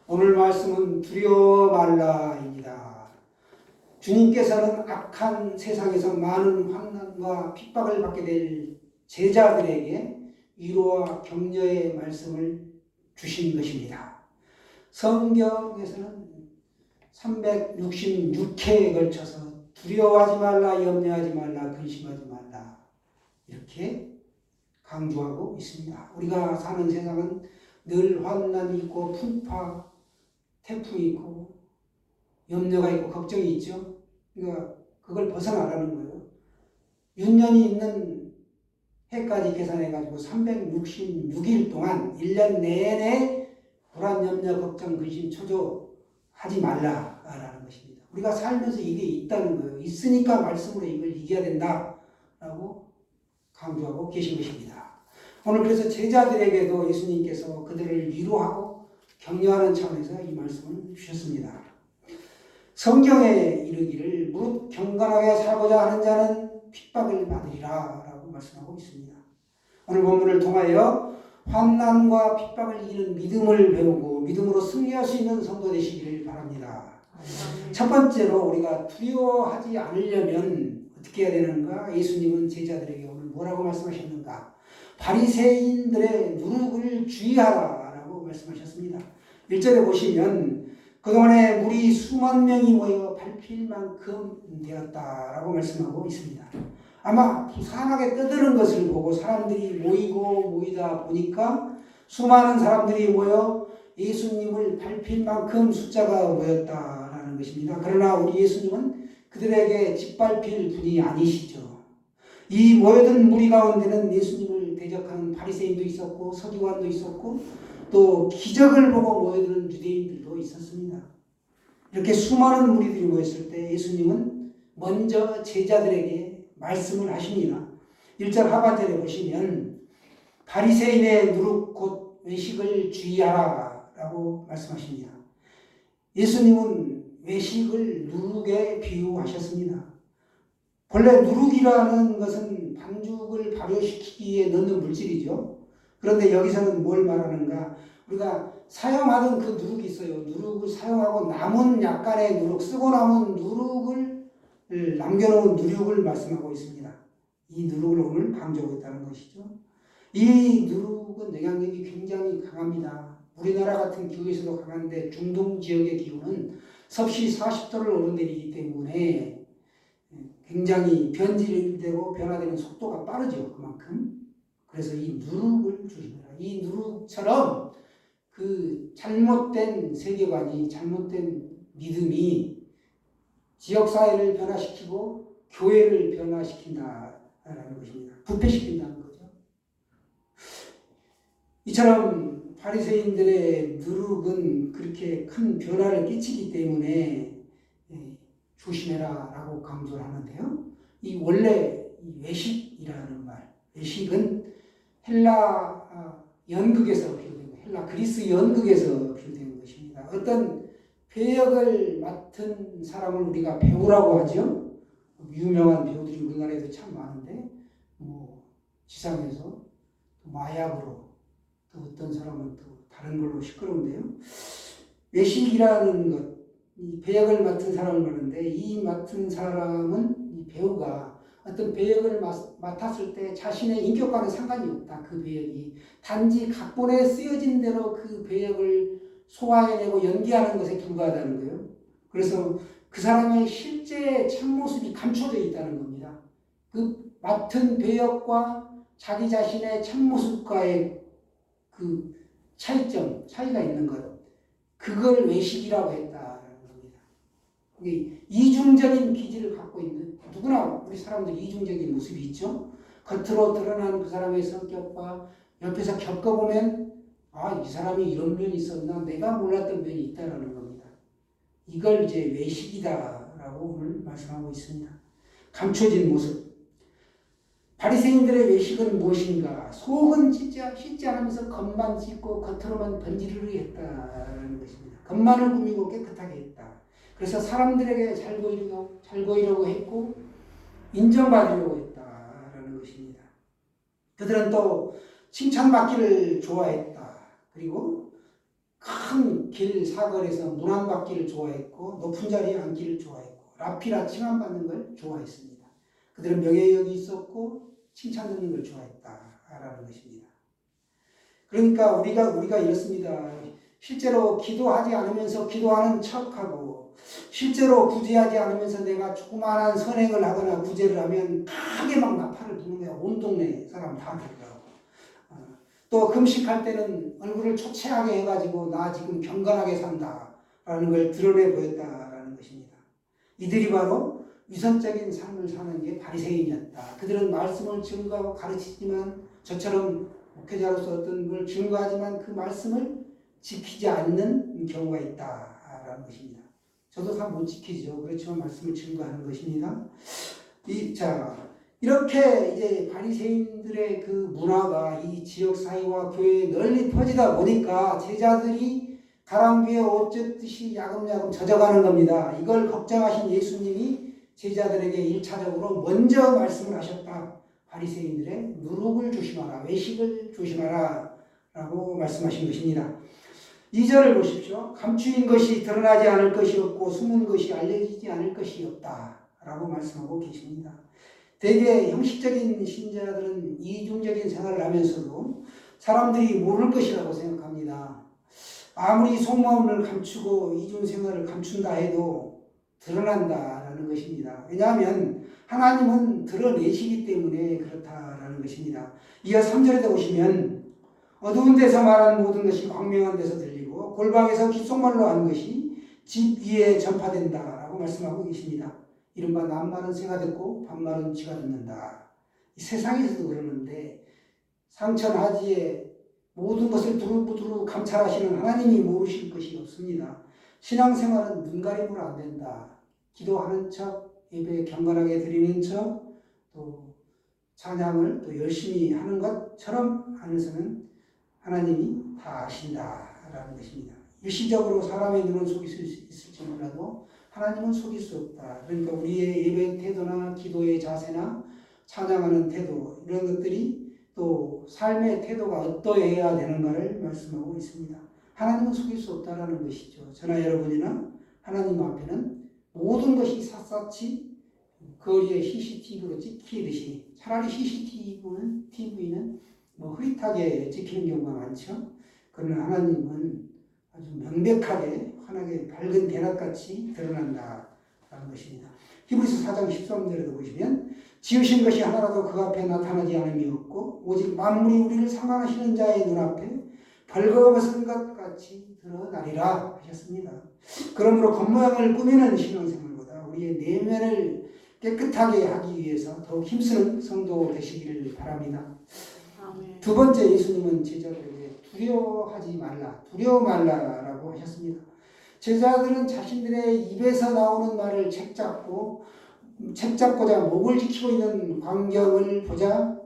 오늘 말씀은 두려워 말라입니다. 주님께서는 악한 세상에서 많은 환난과 핍박을 받게 될 제자들에게 위로와 격려의 말씀을 주신 것입니다. 성경에서는 366회에 걸쳐서 두려워하지 말라, 염려하지 말라, 근심하지 말라 이렇게 강조하고 있습니다. 우리가 사는 세상은 늘 환난이 있고 풍파, 태풍이 있고 염려가 있고 걱정이 있죠. 그러니까 그걸 벗어나라는 거예요. 윤년이 있는 해까지 계산해가지고 366일 동안 1년 내내 불안, 염려, 걱정, 근심, 초조하지 말라라는 것입니다. 우리가 살면서 이게 있다는 거예요. 있으니까 말씀으로 이걸 이겨야 된다라고 강조하고 계신 것입니다. 오늘 그래서 제자들에게도 예수님께서 그들을 위로하고 격려하는 차원에서 이 말씀을 주셨습니다. 성경에 이르기를 무릇 경건하게 살고자 하는 자는 핍박을 받으리라 라고 말씀하고 있습니다. 오늘 본문을 통하여 환난과 핍박을 이기는 믿음을 배우고 믿음으로 승리할 수 있는 성도 되시기를 바랍니다. 첫 번째로 우리가 두려워하지 않으려면 어떻게 해야 되는가? 예수님은 제자들에게 오늘 뭐라고 말씀하셨는가? 바리새인들의 누룩을 주의하라라고 말씀하셨습니다. 1절에 보시면 그동안에 물이 수만 명이 모여 밟힐 만큼 되었다라고 말씀하고 있습니다. 아마 부산하게 떠드는 것을 보고 사람들이 모이다 보니까 수많은 사람들이 모여 예수님을 밟힐 만큼 숫자가 모였다라는 것입니다. 그러나 우리 예수님은 그들에게 짓밟힐 분이 아니시죠. 이 모여든 무리 가운데는 예수님을 대적하는 바리새인도 있었고 서기관도 있었고 또 기적을 보고 모여드는 유대인들도 있었습니다. 이렇게 수많은 무리들이 모였을 때 예수님은 먼저 제자들에게 말씀을 하십니다. 1절 하반절에 보시면 바리새인의 누룩 곧 외식을 주의하라 라고 말씀하십니다. 예수님은 외식을 누룩에 비유하셨습니다. 본래 누룩이라는 것은 반죽을 발효시키기 위해 넣는 물질이죠. 그런데 여기서는 뭘 말하는가? 우리가 사용하던 그 누룩이 있어요. 누룩을 사용하고 남은 약간의 누룩, 쓰고 남은 누룩을 남겨놓은 누룩을 말씀하고 있습니다. 이 누룩을 오늘 강조하고 있다는 것이죠. 이 누룩은 영향력이 굉장히 강합니다. 우리나라 같은 기후에서도 강한데 중동 지역의 기후는 섭씨 40도를 오르내리기 때문에 굉장히 변질되고 변화되는 속도가 빠르죠. 그만큼. 그래서 이 누룩을 주십니다. 이 누룩처럼 그 잘못된 세계관이, 잘못된 믿음이 지역사회를 변화시키고 교회를 변화시킨다라는 것입니다. 부패시킨다는 거죠. 이처럼 바리새인들의 누룩은 그렇게 큰 변화를 끼치기 때문에 조심해라 라고 강조를 하는데요. 이 원래 외식이라는 말, 외식은 헬라 연극에서 비롯된 것, 헬라 그리스 연극에서 비롯된 것입니다. 어떤 배역을 맡은 사람을 우리가 배우라고 하죠. 유명한 배우들이 우리나라에도 참 많은데, 지상에서 또 마약으로, 또 어떤 사람은 또 다른 걸로 시끄러운데요. 외식이라는 것, 이 배역을 맡은 사람을 말하는데, 이 맡은 사람은 이 배우가 어떤 배역을 맡았을 때 자신의 인격과는 상관이 없다. 그 배역이 단지 각본에 쓰여진 대로 그 배역을 소화해내고 연기하는 것에 불과하다는 거예요. 그래서 그 사람의 실제 참모습이 감춰져 있다는 겁니다. 그 맡은 배역과 자기 자신의 참모습과의 그 차이가 있는 것, 그걸 외식이라고 했다라는 겁니다. 이중적인 기질을 갖고 있는, 누구나 우리 사람들 이중적인 모습이 있죠. 겉으로 드러난 그 사람의 성격과 옆에서 겪어보면 이 사람이 이런 면이 있었나, 내가 몰랐던 면이 있다라는 겁니다. 이걸 이제 외식이다라고 오늘 말씀하고 있습니다. 감춰진 모습. 바리새인들의 외식은 무엇인가? 속은 씻지 않으면서 겉만 씻고 겉으로만 번지르르 했다라는 것입니다. 겉만을 꾸미고 깨끗하게 했다. 그래서 사람들에게 잘 보이려고 했고 인정받으려고 했다라는 것입니다. 그들은 또 칭찬받기를 좋아했다. 그리고 큰 길 사거리에서 문안받기를 좋아했고 높은 자리에 앉기를 좋아했고 라피라 칭함받는 걸 좋아했습니다. 그들은 명예욕이 있었고 칭찬 듣는 걸 좋아했다라는 것입니다. 그러니까 우리가 이렇습니다. 실제로 기도하지 않으면서 기도하는 척하고 실제로 구제하지 않으면서 내가 조그마한 선행을 하거나 구제를 하면 크게 막 나팔을 부는 거야. 온 동네 사람 다 들으라고. 또 금식할 때는 얼굴을 초췌하게 해가지고 나 지금 경건하게 산다라는 걸 드러내 보였다라는 것입니다. 이들이 바로 위선적인 삶을 사는 게 바리새인이었다. 그들은 말씀을 증거하고 가르치지만 저처럼 목회자로서 어떤 걸 증거하지만 그 말씀을 지키지 않는 경우가 있다라는 것입니다. 저도 다 못 지키죠. 그렇지만 말씀을 증거하는 것입니다. 이렇게 이제 바리새인들의 그 문화가 이 지역 사회와 교회에 널리 퍼지다 보니까 제자들이 가랑비에 옷 젖듯이 야금야금 젖어가는 겁니다. 이걸 걱정하신 예수님이 제자들에게 1차적으로 먼저 말씀을 하셨다. 바리새인들의 누룩을 조심하라, 외식을 조심하라 라고 말씀하신 것입니다. 2절을 보십시오. 감추인 것이 드러나지 않을 것이 없고 숨은 것이 알려지지 않을 것이 없다 라고 말씀하고 계십니다. 대개 형식적인 신자들은 이중적인 생활을 하면서도 사람들이 모를 것이라고 생각합니다. 아무리 속마음을 감추고 이중생활을 감춘다 해도 드러난다라는 것입니다. 왜냐하면 하나님은 드러내시기 때문에 그렇다라는 것입니다. 이어 3절에 보시면 어두운 데서 말하는 모든 것이 광명한 데서 들리고 골방에서 귓속말로 하는 것이 집 위에 전파된다라고 말씀하고 계십니다. 이른바 남말은 새가 듣고 반말은 쥐가 듣는다. 이 세상에서도 그러는데 상천하지에 모든 것을 두루두루 감찰하시는 하나님이 모르실 것이 없습니다. 신앙생활은 눈가림으로 안 된다. 기도하는 척, 예배 경건하게 드리는 척, 또 찬양을 또 열심히 하는 것처럼 하면서는 하나님이 다 아신다라는 것입니다. 일시적으로 사람의 눈은 속일 수 있을지 몰라도 하나님은 속일 수 없다. 그러니까 우리의 예배 태도나 기도의 자세나 찬양하는 태도 이런 것들이 또 삶의 태도가 어떠해야 되는가를 말씀하고 있습니다. 하나님은 속일 수 없다라는 것이죠. 저나 여러분이나 하나님 앞에는 모든 것이 샅샅이 거리에 CCTV로 찍히듯이 차라리 CCTV는 흐릿하게 찍히는 경우가 많죠. 그러나 하나님은 아주 명백하게 환하게 밝은 대낮같이 드러난다라는 것입니다. 히브리서 4장 13절에도 보시면 지으신 것이 하나라도 그 앞에 나타나지 않음이 없고 오직 만물이 우리를 상관하시는 자의 눈앞에 벌거벗은 것 같이 드러나리라 하셨습니다. 그러므로 겉모양을 꾸미는 신앙생활보다 우리의 내면을 깨끗하게 하기 위해서 더욱 힘쓰는 성도 되시기를 바랍니다. 아멘. 두 번째, 예수님은 제자들에게 두려워하지 말라, 두려워 말라라고 하셨습니다. 제자들은 자신들의 입에서 나오는 말을 책잡고자 목을 지키고 있는 광경을 보자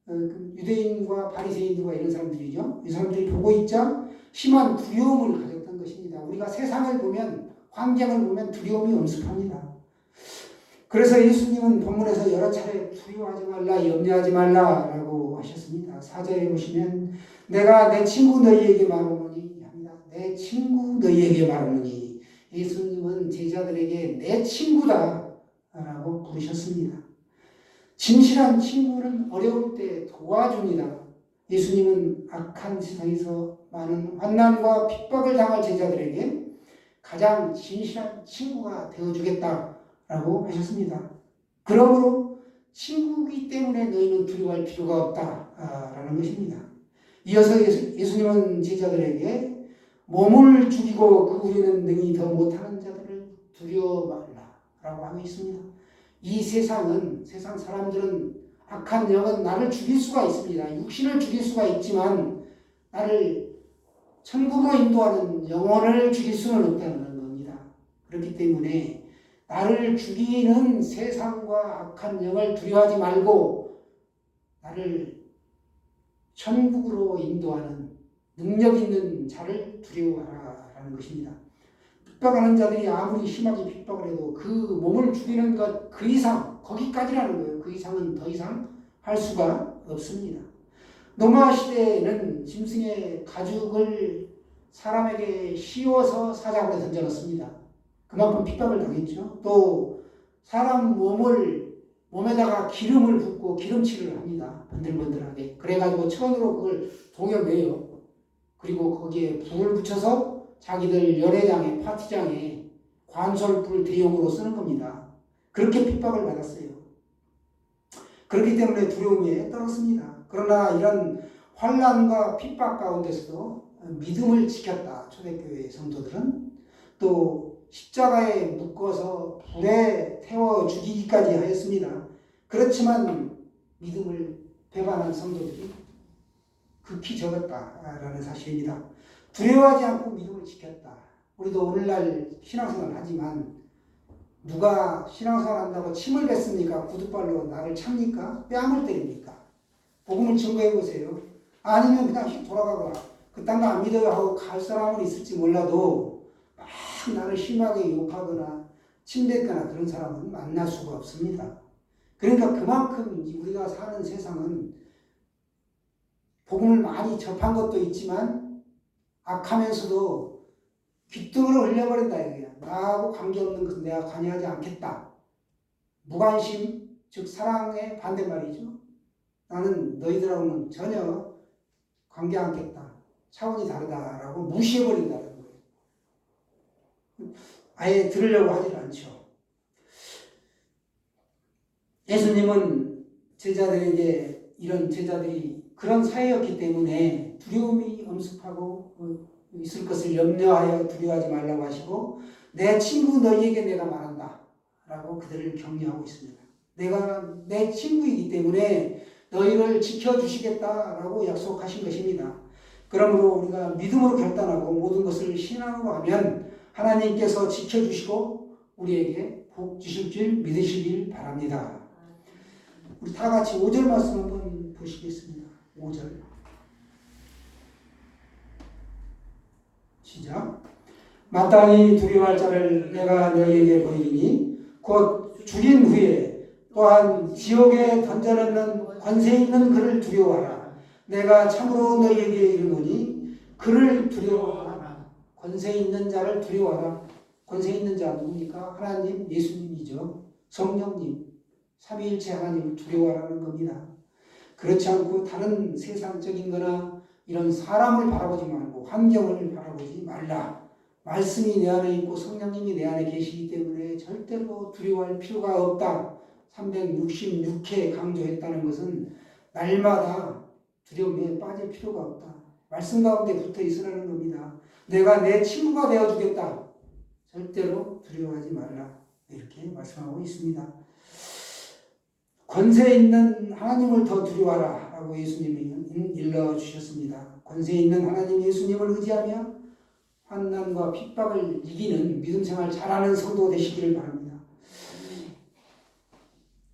유대인과 바리새인들과 이런 사람들이죠. 이 사람들이 보고 있자 심한 두려움을 가졌던 것입니다. 우리가 세상을 보면, 환경을 보면 두려움이 엄습합니다. 그래서 예수님은 본문에서 여러 차례 두려워하지 말라, 염려하지 말라라고 하셨습니다. 4절에 보시면 내가 내 친구 너희에게 말하노니 합니다. 내 친구 너희에게 말하노니. 예수님은 제자들에게 내 친구다라고 부르셨습니다. 진실한 친구는 어려울 때 도와줍니다. 예수님은 악한 세상에서 많은 환난과 핍박을 당할 제자들에게 가장 진실한 친구가 되어주겠다라고 하셨습니다. 그러므로 친구이기 때문에 너희는 두려워할 필요가 없다라는 것입니다. 이어서 예수님은 제자들에게 몸을 죽이고 그 후에는 능히 더 못하는 자들을 두려워 말라라고 하고 있습니다. 이 세상 사람들은 악한 영은 나를 죽일 수가 있습니다. 육신을 죽일 수가 있지만 나를 천국으로 인도하는 영혼을 죽일 수는 없다는 겁니다. 그렇기 때문에 나를 죽이는 세상과 악한 영을 두려워하지 말고 나를 천국으로 인도하는 능력 있는 자를 두려워하라는 것입니다. 핍박하는 자들이 아무리 심하게 핍박을 해도 그 몸을 죽이는 것 그 이상, 거기까지라는 거예요. 그 이상은 더 이상 할 수가 없습니다. 노마 시대에는 짐승의 가죽을 사람에게 씌워서 사자굴에 던져넣습니다. 그만큼 핍박을 당했죠. 또 사람 몸에다가 기름을 붓고 기름칠을 합니다. 번들번들하게. 그래가지고 천으로 그걸 동여매요. 그리고 거기에 불을 붙여서 자기들 연회장에 파티장에 관솔불 대용으로 쓰는 겁니다. 그렇게 핍박을 받았어요. 그렇기 때문에 두려움에 떨었습니다. 그러나 이런 환난과 핍박 가운데서도 믿음을 지켰다. 초대교회 성도들은 또 십자가에 묶어서 불에 태워 죽이기까지 하였습니다. 그렇지만 믿음을 배반한 성도들이 극히 적었다라는 사실입니다. 두려워하지 않고 믿음을 지켰다. 우리도 오늘날 신앙생활을 하지만 누가 신앙생활 한다고 침을 뱉습니까? 구두발로 나를 찹니까? 뺨을 때립니까? 복음을 증거해 보세요. 아니면 그냥 휙 돌아가거나 그딴 거 안 믿어요 하고 갈 사람은 있을지 몰라도 막 나를 심하게 욕하거나 침뱉거나 그런 사람은 만날 수가 없습니다. 그러니까 그만큼 우리가 사는 세상은 복음을 많이 접한 것도 있지만 악하면서도 귓등으로 흘려버린다 이거야. 나하고 관계없는 것은 내가 관여하지 않겠다. 무관심, 즉 사랑의 반대말이죠. 나는 너희들하고는 전혀 관계 않겠다. 차원이 다르다라고 무시해버린다는 거예요. 아예 들으려고 하질 않죠. 예수님은 제자들에게 이런 제자들이 그런 사회였기 때문에 두려움이 엄습하고 있을 것을 염려하여 두려워하지 말라고 하시고 내 친구 너희에게 내가 말한다 라고 그들을 격려하고 있습니다. 내가 내 친구이기 때문에 너희를 지켜주시겠다라고 약속하신 것입니다. 그러므로 우리가 믿음으로 결단하고 모든 것을 신앙으로 하면 하나님께서 지켜주시고 우리에게 복 주실 줄 믿으시길 바랍니다. 우리 다 같이 5절 말씀 한번 보시겠습니다. 5절 시작. 마땅히 두려워할 자를 내가 너희에게 보이리니 곧 죽인 후에 또한 지옥에 던져넣는 권세 있는 그를 두려워하라. 내가 참으로 너희에게 이르노니 그를 두려워하라. 권세 있는 자를 두려워하라. 권세 있는 자 누굽니까? 하나님, 예수님이죠. 성령님, 삼위일체 하나님을 두려워하라는 겁니다. 그렇지 않고 다른 세상적인 거나 이런 사람을 바라보지 말고 환경을 바라보지 말라. 말씀이 내 안에 있고 성령님이 내 안에 계시기 때문에 절대로 두려워할 필요가 없다. 366회 강조했다는 것은 날마다 두려움에 빠질 필요가 없다. 말씀 가운데 붙어 있으라는 겁니다. 내가 내 친구가 되어주겠다. 절대로 두려워하지 말라. 이렇게 말씀하고 있습니다. 권세 있는 하나님을 더 두려워하라 라고 예수님이 일러주셨습니다. 권세 있는 하나님 예수님을 의지하며 환난과 핍박을 이기는 믿음 생활 잘하는 성도 되시기를 바랍니다.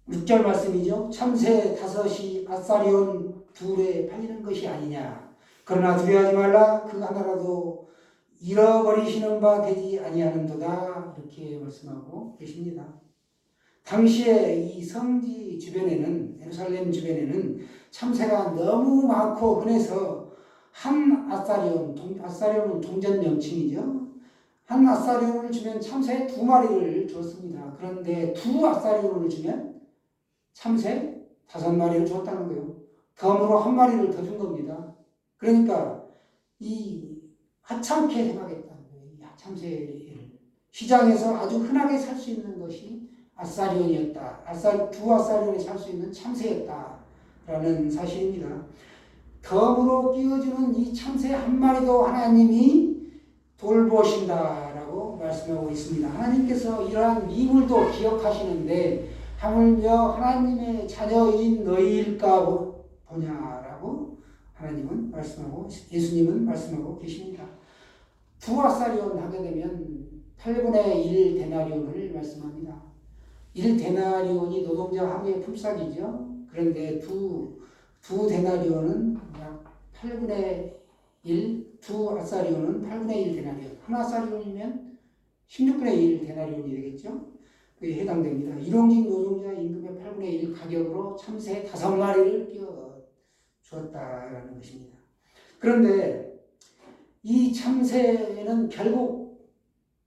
6절 말씀이죠. 참새 5이 아사리온 2에 팔리는 것이 아니냐. 그러나 두려워하지 말라. 그 하나라도 잃어버리시는 바 되지 아니하는도다. 이렇게 말씀하고 계십니다. 당시에 이 성지 주변에는 예루살렘 주변에는 참새가 너무 많고 흔해서 한 아사리온은 동전 명칭이죠. 한 아사리온을 주면 참새 2마리를 줬습니다. 그런데 2아사리온을 주면 참새 5마리를 줬다는 거예요. 덤으로 1마리를 더 준 겁니다. 그러니까 이 하찮게 생각했다는 거예요. 이 참새를 시장에서 아주 흔하게 살 수 있는 것이 아사리온이었다. 2아사리온에 살 수 있는 참새였다라는 사실입니다. 덤으로 끼워주는 이 참새 1마리도 하나님이 돌보신다라고 말씀하고 있습니다. 하나님께서 이러한 미물도 기억하시는데 하물며 하나님의 자녀인 너희일까 보냐라고 하나님은 말씀하고 예수님은 말씀하고 계십니다. 2아사리온 하게 되면 8분의 1 데나리온을 말씀합니다. 1 데나리온이 노동자 하루의 품삯이죠. 그런데 두 데나리온은 약 8분의 1, 2아사리온은 8분의 1 데나리온. 1아사리온이면 16분의 1 데나리온이 되겠죠. 그게 해당됩니다. 일용직 노동자 임금의 8분의 1 가격으로 참새 5마리를 끼워 주었다라는 것입니다. 그런데 이 참새는 결국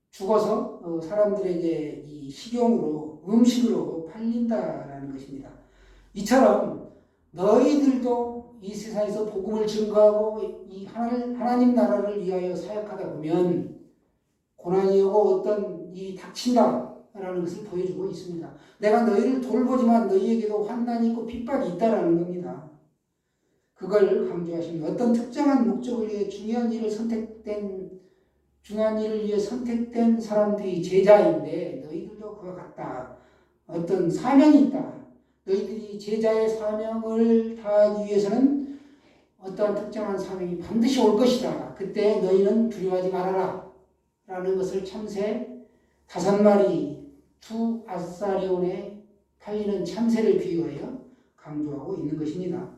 죽어서 사람들에게 이 식용으로 음식으로 팔린다라는 것입니다. 이처럼 너희들도 이 세상에서 복음을 증거하고 이 하나님 나라를 위하여 사역하다 보면 고난이 오고 어떤 일이 닥친다라는 것을 보여주고 있습니다. 내가 너희를 돌보지만 너희에게도 환난이 있고 핍박이 있다라는 겁니다. 그걸 강조하십니다. 어떤 특정한 목적을 위해 중요한 일을 위해 선택된 사람들이 제자인데 너희들도 그와 같다. 어떤 사명이 있다. 너희들이 제자의 사명을 다하기 위해서는 어떠한 특정한 사명이 반드시 올 것이다. 그때 너희는 두려워하지 말아라. 라는 것을 참새 5마리 두 아사리온에 팔리는 참새를 비유하여 강조하고 있는 것입니다.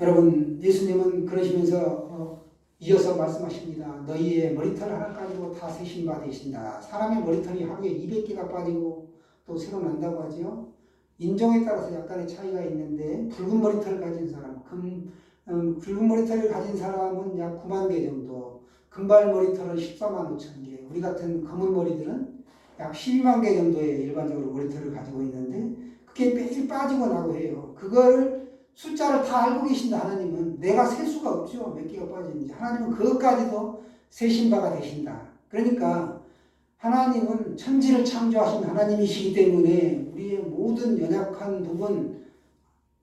여러분, 예수님은 그러시면서 이어서 말씀하십니다. 너희의 머리털 하나 가지고 다 세신 바 되신다. 사람의 머리털이 하루에 200개가 빠지고 또 새로 난다고 하죠. 인종에 따라서 약간의 차이가 있는데 붉은 머리털을 가진 사람, 붉은 머리털을 가진 사람은 약 9만 개 정도, 금발 머리털은 14만 5천 개, 우리 같은 검은 머리들은 약 12만 개 정도의 일반적으로 머리털을 가지고 있는데 그게 매일 빠지고 나고 해요. 그걸 숫자를 다 알고 계신다. 하나님은 내가 셀 수가 없죠. 몇 개가 빠지는지. 하나님은 그것까지도 세신 바가 되신다. 그러니까 하나님은 천지를 창조하신 하나님이시기 때문에 우리의 모든 연약한 부분,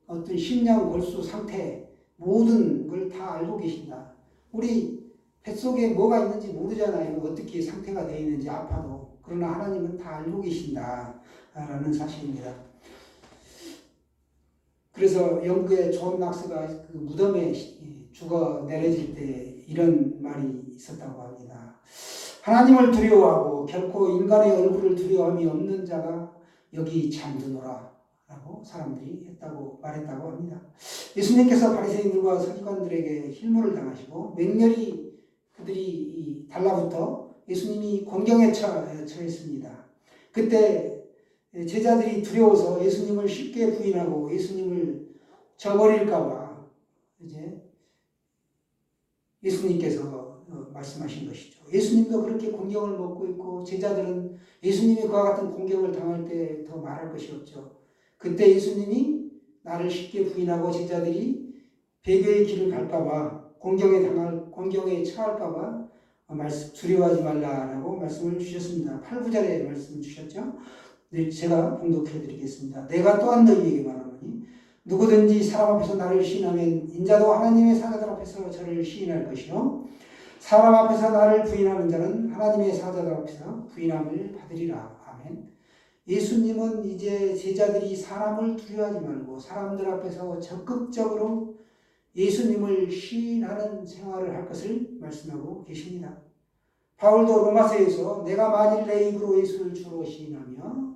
어떤 심령 골수 상태, 모든 걸 다 알고 계신다. 우리 뱃속에 뭐가 있는지 모르잖아요. 어떻게 상태가 되어 있는지 아파도. 그러나 하나님은 다 알고 계신다라는 사실입니다. 그래서 영국의 존 낙스가 그 무덤에 죽어 내려질 때 이런 말이 있었다고 합니다. 하나님을 두려워하고 결코 인간의 얼굴을 두려움이 없는 자가 여기 잠드노라 라고 사람들이 말했다고 합니다. 예수님께서 바리새인들과 서기관들에게 힐문을 당하시고 맹렬히 그들이 달라붙어 예수님이 공경에 처했습니다. 그때 제자들이 두려워서 예수님을 쉽게 부인하고 예수님을 저버릴까봐 이제 예수님께서 말씀하신 것이죠. 예수님도 그렇게 공경을 먹고 있고 제자들은 예수님이 그와 같은 공경을 당할 때 더 말할 것이 없죠. 그때 예수님이 나를 쉽게 부인하고 제자들이 배교의 길을 갈까봐 공경에 처할까봐 두려워하지 말라라고 말씀을 주셨습니다. 8, 9절에 말씀을 주셨죠. 네, 제가 봉독해 드리겠습니다. 내가 또한 너희에게 말하노니 누구든지 사람 앞에서 나를 시인하면 인자도 하나님의 사자들 앞에서 저를 시인할 것이요 사람 앞에서 나를 부인하는 자는 하나님의 사자들 앞에서 부인함을 받으리라. 아멘. 예수님은 이제 제자들이 사람을 두려워하지 말고 사람들 앞에서 적극적으로 예수님을 시인하는 생활을 할 것을 말씀하고 계십니다. 바울도 로마서에서 내가 만일 내 입으로 예수를 주로 시인하며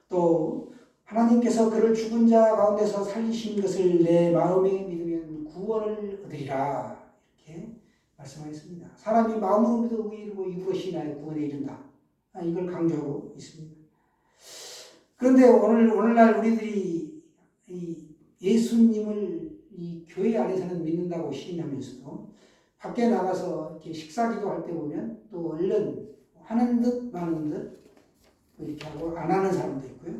또 하나님께서 그를 죽은 자 가운데서 살리신 것을 내 마음에 믿으면 구원을 얻으리라 이렇게 말씀하였습니다. 사람이 마음으로 믿어 의에 이르고 입으로 시인하여 구원에 이른다. 이걸 강조하고 있습니다. 그런데 오늘날 우리들이 이 예수님을 이 교회 안에서는 믿는다고 시인하면서도 밖에 나가서 이렇게 식사기도 할 때 보면 또 얼른 하는 듯 마는 듯 이렇게 하고 안 하는 사람도 있고요.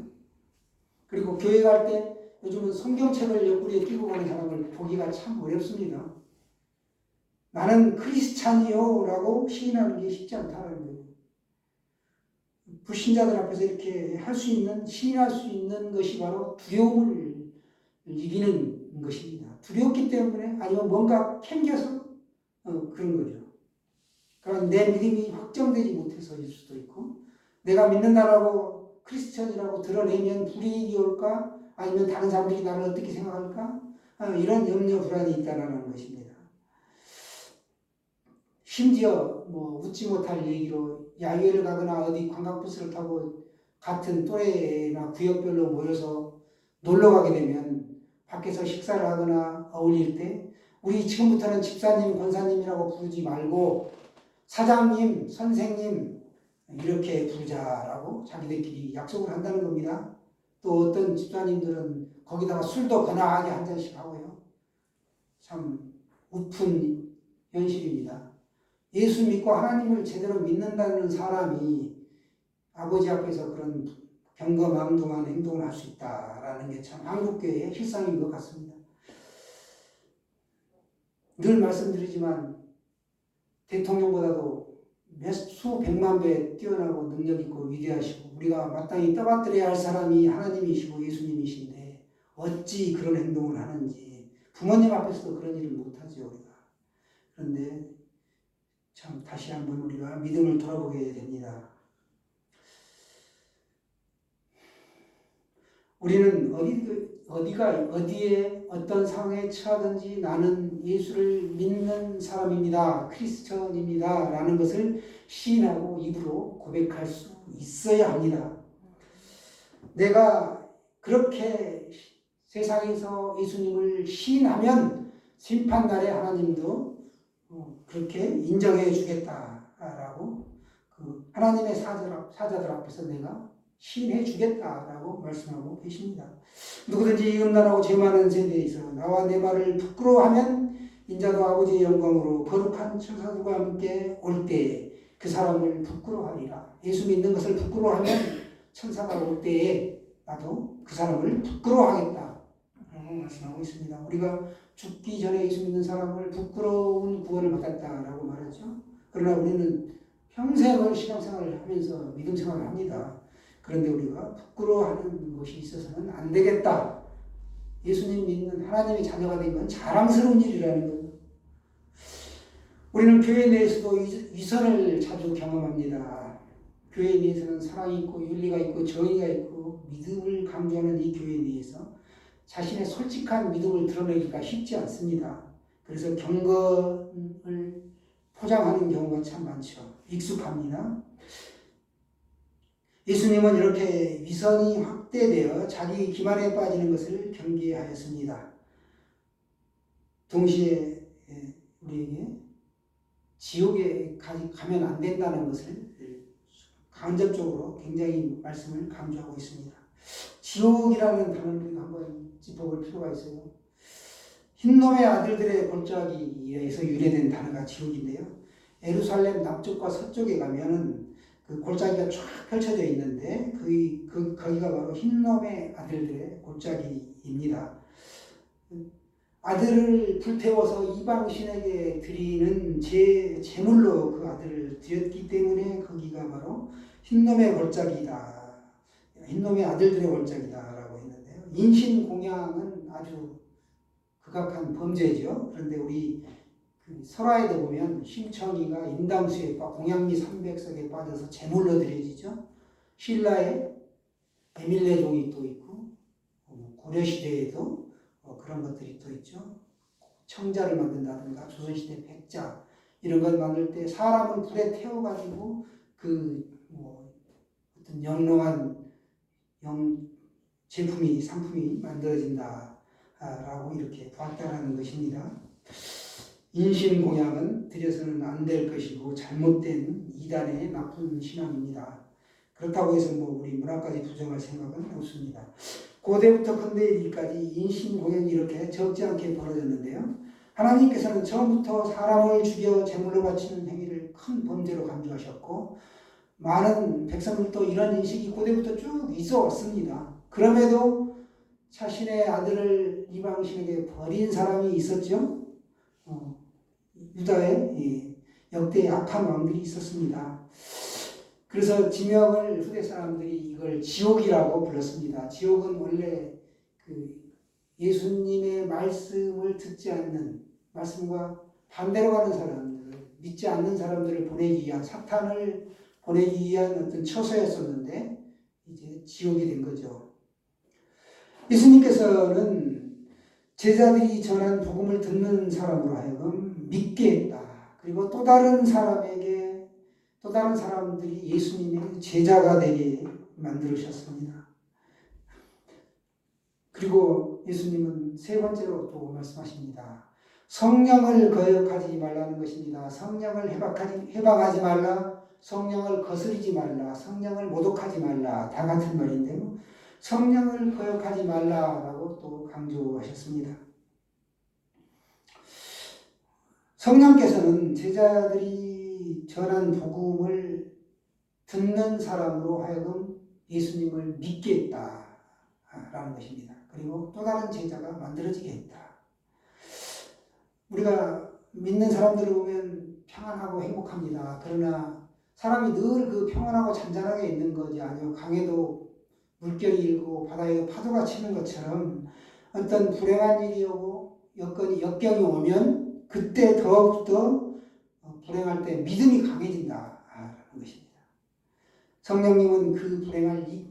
그리고 교회 갈 때 요즘은 성경책을 옆구리에 끼고 가는 사람을 보기가 참 어렵습니다. 나는 크리스찬이요 라고 시인하는 게 쉽지 않다는 거예요. 불신자들 앞에서 이렇게 시인할 수 있는 것이 바로 두려움을 이기는 것입니다. 두렵기 때문에 아니면 뭔가 캥겨서 그런 거죠. 그러니까 내 믿음이 확정되지 못해서일 수도 있고 내가 믿는다라고 크리스천이라고 드러내면 불이익이 올까 아니면 다른 사람들이 나를 어떻게 생각할까 이런 염려 불안이 있다는 것입니다. 심지어 웃지 못할 얘기로 야유회를 가거나 어디 관광버스를 타고 같은 또래나 구역별로 모여서 놀러 가게 되면 밖에서 식사를 하거나 어울릴 때 우리 지금부터는 집사님, 권사님이라고 부르지 말고 사장님, 선생님 이렇게 부르자라고 자기들끼리 약속을 한다는 겁니다. 또 어떤 집사님들은 거기다가 술도 거나하게 한 잔씩 하고요. 참 웃픈 현실입니다. 예수 믿고 하나님을 제대로 믿는다는 사람이 아버지 앞에서 그런 경거망동한 행동을 할 수 있다라는 게 참 한국교회의 실상인 것 같습니다. 늘 말씀드리지만 대통령보다도 수백만 배 뛰어나고 능력 있고 위대하시고 우리가 마땅히 떠받들여야 할 사람이 하나님이시고 예수님이신데 어찌 그런 행동을 하는지 부모님 앞에서도 그런 일을 못하죠 우리가. 그런데 참 다시 한번 우리가 믿음을 돌아보게 됩니다. 우리는 어디에 어떤 상황에 처하든지 나는 예수를 믿는 사람입니다. 크리스천입니다. 라는 것을 시인하고 입으로 고백할 수 있어야 합니다. 내가 그렇게 세상에서 예수님을 시인하면 심판날에 하나님도 그렇게 인정해 주겠다라고 하나님의 사자들 앞에서 내가 시인해 주겠다라고 말씀하고 계십니다. 누구든지 음란하고 죄 많은 세대에서 나와 내 말을 부끄러워하면 인자도 아버지의 영광으로 거룩한 천사들과 함께 올 때에 그 사람을 부끄러워하리라. 예수 믿는 것을 부끄러워하면 천사가 올 때에 나도 그 사람을 부끄러워하겠다 라고 말씀하고 있습니다. 우리가 죽기 전에 예수 믿는 사람을 부끄러운 구원을 받았다라고 말하죠. 그러나 우리는 평생을 신앙생활을 하면서 믿음 생활을 합니다. 그런데 우리가 부끄러워하는 것이 있어서는 안 되겠다. 예수님 믿는 하나님의 자녀가 된 건 자랑스러운 일이라는 거예요. 우리는 교회 내에서도 위선을 자주 경험합니다. 교회 내에서는 사랑이 있고 윤리가 있고 정의가 있고 믿음을 강조하는 이 교회 내에서 자신의 솔직한 믿음을 드러내기가 쉽지 않습니다. 그래서 경건을 포장하는 경우가 참 많죠. 익숙합니다. 예수님은 이렇게 위선이 확대되어 자기 기만에 빠지는 것을 경계하였습니다. 동시에 우리에게 지옥에 가면 안 된다는 것을 간접적으로 굉장히 말씀을 강조하고 있습니다. 지옥이라는 단어를 우리가 한번 짚어볼 필요가 있어요. 흰놈의 아들들의 골짜기에서 유래된 단어가 지옥인데요. 예루살렘 남쪽과 서쪽에 가면은 그 골짜기가 쫙 펼쳐져 있는데 거기가 바로 흰놈의 아들들의 골짜기입니다. 아들을 불태워서 이방신에게 드리는 제물로 그 아들을 드렸기 때문에 거기가 바로 흰놈의 골짜기다. 흰놈의 아들들의 골짜기다라고 했는데요. 인신공양은 아주 극악한 범죄죠. 그런데 우리 설화에도 보면 심청이가 인담수에 공양미 300석에 빠져서 제물로 드려지죠. 신라에 에밀레종이 또 있고 고려시대에도 그런 것들이 또 있죠. 청자를 만든다든가 조선시대 백자 이런 걸 만들 때 사람을 불에 태워가지고 어떤 영롱한 상품이 만들어진다라고 이렇게 봤다라는 것입니다. 인신공양은 드려서는 안 될 것이고 잘못된 이단의 나쁜 신앙입니다. 그렇다고 해서 우리 문화까지 부정할 생각은 없습니다. 고대부터 근대일까지 인신공양이 이렇게 적지 않게 벌어졌는데요. 하나님께서는 처음부터 사람을 죽여 제물로 바치는 행위를 큰 범죄로 간주하셨고 많은 백성들도 이런 인식이 고대부터 쭉 있어 왔습니다. 그럼에도 자신의 아들을 이방신에게 버린 사람이 있었죠. 유다의 역대 악한 왕들이 있었습니다. 그래서 지명을 후대 사람들이 이걸 지옥이라고 불렀습니다. 지옥은 원래 예수님의 말씀을 듣지 않는, 말씀과 반대로 가는 사람들, 믿지 않는 사람들을 보내기 위한, 사탄을 보내기 위한 어떤 처소였었는데 이제 지옥이 된 거죠. 예수님께서는 제자들이 전한 복음을 듣는 사람으로 하여금 믿게 했다. 그리고 또 다른 사람들이 예수님의 제자가 되게 만들으셨습니다. 그리고 예수님은 세 번째로 또 말씀하십니다. 성령을 거역하지 말라는 것입니다. 성령을 해방하지 말라, 성령을 거스르지 말라, 성령을 모독하지 말라, 다 같은 말인데요. 성령을 거역하지 말라라고 또 강조하셨습니다. 성령께서는 제자들이 전한 복음을 듣는 사람으로 하여금 예수님을 믿게 했다라는 것입니다. 그리고 또 다른 제자가 만들어지게 했다. 우리가 믿는 사람들을 보면 평안하고 행복합니다. 그러나 사람이 늘 그 평안하고 잔잔하게 있는 거지 아니요. 강에도 물결이 일고 바다에도 파도가 치는 것처럼 어떤 불행한 일이 오고 역경이 오면 그때 더욱더 불행할 때 믿음이 강해진다라는 것입니다. 성령님은 그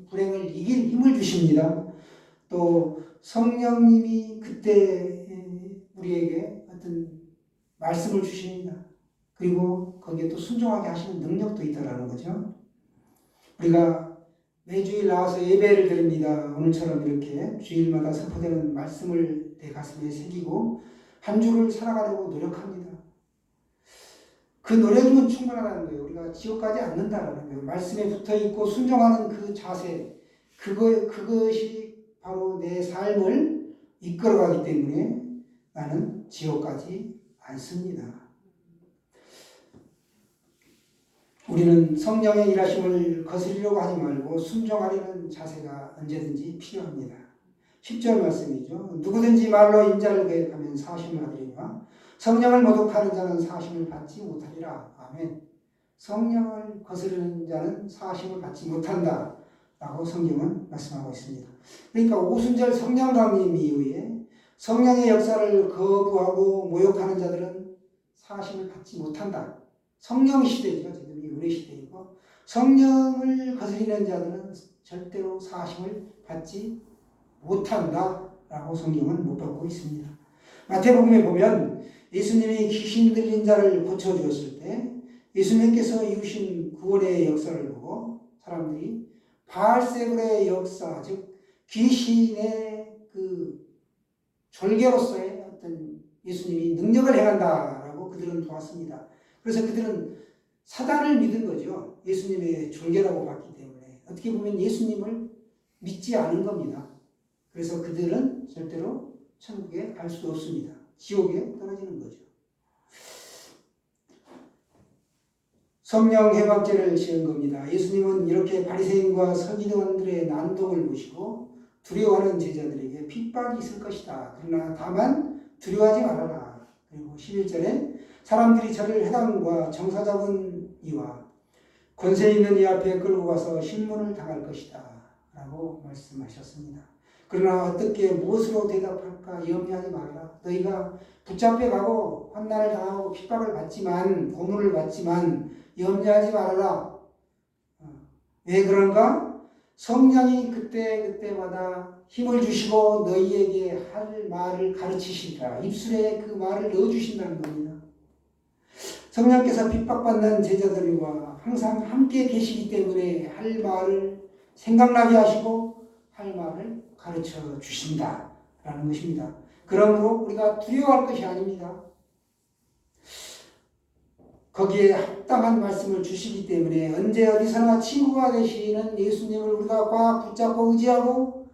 불행을 이길 힘을 주십니다. 또 성령님이 그때 우리에게 어떤 말씀을 주십니다. 그리고 거기에 또 순종하게 하시는 능력도 있다라는 거죠. 우리가 매주일 나와서 예배를 드립니다. 오늘처럼 이렇게 주일마다 선포되는 말씀을 내 가슴에 새기고 한 주를 살아가려고 노력합니다. 그 노력이면 충분하다는 거예요. 우리가 지옥 가지 않는다라는 거예요. 말씀에 붙어있고 순종하는 그 자세, 그것이 바로 내 삶을 이끌어가기 때문에 나는 지옥 가지 않습니다. 우리는 성령의 일하심을 거스르려고 하지 말고 순종하려는 자세가 언제든지 필요합니다. 10절 말씀이죠. 누구든지 말로 인자를 계획하면 사심을 하리라. 성령을 모독하는 자는 사심을 받지 못하리라. 아멘. 성령을 거스르는 자는 사심을 받지 못한다 라고 성경은 말씀하고 있습니다. 그러니까 오순절 성령 강림 이후에 성령의 역사를 거부하고 모욕하는 자들은 사심을 받지 못한다. 성령 시대죠. 지금이 은혜 시대이고 성령을 거스리는 자들은 절대로 사심을 받지 못한다라고 성경은 못 받고 있습니다. 마태복음에 보면 예수님이 귀신 들린 자를 고쳐주었을 때 예수님께서 이루신 구원의 역사를 보고 사람들이 바알세불의 역사, 즉 귀신의 그 졸개로서의 어떤 예수님이 능력을 행한다라고 그들은 보았습니다. 그래서 그들은 사단을 믿은 거죠. 예수님의 졸개라고 봤기 때문에. 어떻게 보면 예수님을 믿지 않은 겁니다. 그래서 그들은 절대로 천국에 갈 수 없습니다. 지옥에 떨어지는 거죠. 성령 해방죄를 지은 겁니다. 예수님은 이렇게 바리새인과 서기관들의 난동을 보시고 두려워하는 제자들에게 핍박이 있을 것이다. 그러나 다만 두려워하지 말아라. 그리고 11절에 사람들이 저를 해당과 정사 잡은 이와 권세 있는 이 앞에 끌고 가서 신문을 당할 것이다. 라고 말씀하셨습니다. 그러나 어떻게 무엇으로 대답할까 염려하지 말아라. 너희가 붙잡혀 가고 환난을 당하고 핍박을 받지만 고문을 받지만 염려하지 말아라. 왜 그런가? 성령이 그때마다 힘을 주시고 너희에게 할 말을 가르치시리라. 입술에 그 말을 넣어주신다는 겁니다. 성령께서 핍박받는 제자들과 항상 함께 계시기 때문에 할 말을 생각나게 하시고 할 말을 가르쳐 주신다라는 것입니다. 그러므로 우리가 두려워할 것이 아닙니다. 거기에 합당한 말씀을 주시기 때문에 언제 어디서나 친구가 되시는 예수님을 우리가 꽉 붙잡고 의지하고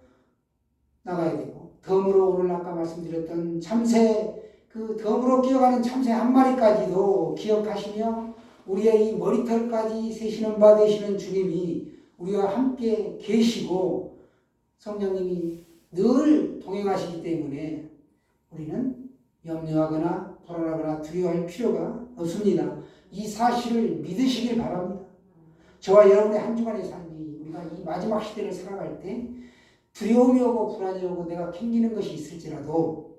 나가야 되고, 덤으로 오늘 아까 말씀드렸던 참새, 그 덤으로 끼어가는 참새 한 마리까지도 기억하시며 우리의 이 머리털까지 세시는 바 되시는 주님이 우리와 함께 계시고 성령님이 늘 동행하시기 때문에 우리는 염려하거나 불안하거나 두려워할 필요가 없습니다. 이 사실을 믿으시길 바랍니다. 저와 여러분의 한 주간의 삶이 우리가 이 마지막 시대를 살아갈 때 두려움이 오고 불안이 오고 내가 캥기는 것이 있을지라도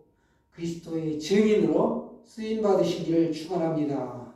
그리스도의 증인으로 쓰임받으시기를 축원합니다.